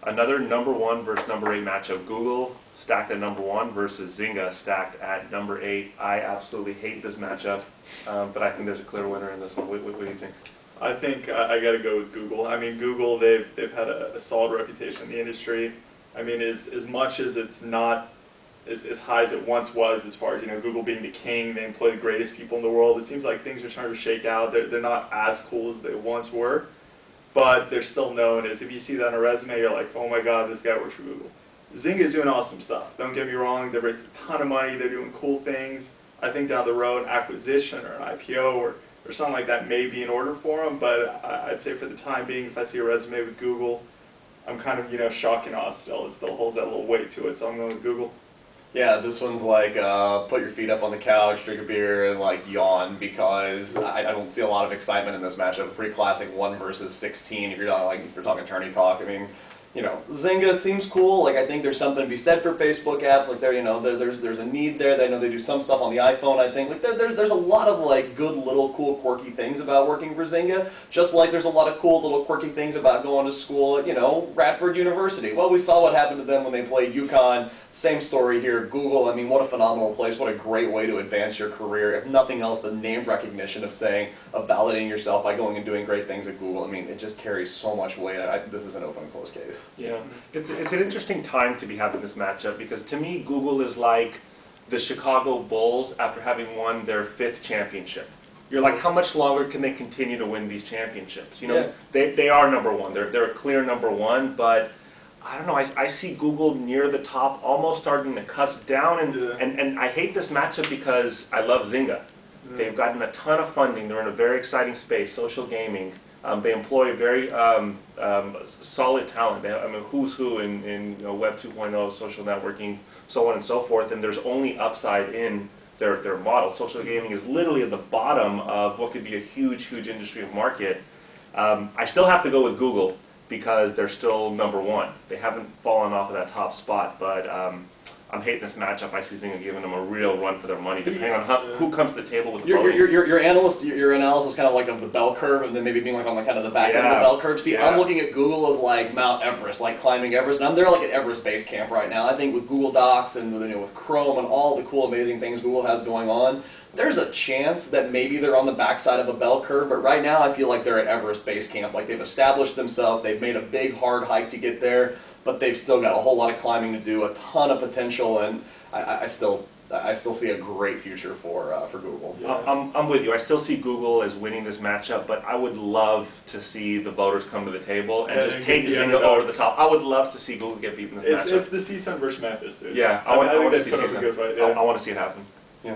Another #1 versus #8 matchup. Google stacked at #1 versus Zynga stacked at #8. I absolutely hate this matchup, but I think there's a clear winner in this one. What do you think? I think I got to go with Google. I mean, Google, they've had a solid reputation in the industry. I mean, as much as it's not as high as it once was, as far as, Google being the king, they employ the greatest people in the world, it seems like things are starting to shake out. They're not as cool as they once were, but they're still known as, if you see that on a resume, you're like, oh my god, this guy works for Google. Zynga is doing awesome stuff. Don't get me wrong, they've raised a ton of money, they're doing cool things. I think down the road, acquisition or an IPO or something like that may be in order for them, but I'd say for the time being, if I see a resume with Google, I'm kind of, shock and awe still. It still holds that little weight to it, so I'm going with Google. Yeah, this one's like put your feet up on the couch, drink a beer, and like yawn, because I don't see a lot of excitement in this matchup. A pretty classic 1 versus 16. If you're talking tourney talk, I mean, Zynga seems cool. Like, I think there's something to be said for Facebook apps. Like, there's a need there. They know they do some stuff on the iPhone, I think. Like, there's a lot of like good little cool quirky things about working for Zynga. Just like there's a lot of cool little quirky things about going to school at Radford University. Well, we saw what happened to them when they played UConn. Same story here. Google, I mean, what a phenomenal place. What a great way to advance your career. If nothing else, the name recognition of validating yourself by going and doing great things at Google. I mean, it just carries so much weight. This is an open and close case. Yeah, it's an interesting time to be having this matchup, because to me, Google is like the Chicago Bulls after having won their 5th championship. You're like, how much longer can they continue to win these championships? They are #1. They're a clear #1, but I don't know. I see Google near the top, almost starting to cusp down, and I hate this matchup because I love Zynga. They've gotten a ton of funding. They're in a very exciting space, social gaming. They employ very solid talent. I mean, who's who in Web 2.0, social networking, so on and so forth. And there's only upside in their model. Social gaming is literally at the bottom of what could be a huge, huge industry of market. I still have to go with Google because they're still #1. They haven't fallen off of that top spot, but I'm hating this matchup. I see Zynga giving them a real run for their money, depending on who comes to the table with voting. Your analysis kind of like of the bell curve, and then maybe being like on the kind of the back end of the bell curve. See, I'm looking at Google as like Mount Everest, like climbing Everest, and I'm there like at Everest Base Camp right now. I think with Google Docs and with Chrome and all the cool, amazing things Google has going on, there's a chance that maybe they're on the backside of a bell curve, but right now I feel like they're at Everest Base Camp. Like, they've established themselves, they've made a big, hard hike to get there, but they've still got a whole lot of climbing to do, a ton of potential, and I still see a great future for Google. Yeah. I'm with you. I still see Google as winning this matchup, but I would love to see the voters come to the table and just take Zynga over the top. I would love to see Google get beaten in this matchup. It's the CSUN versus Memphis, dude. Yeah, I want to see it happen. Yeah.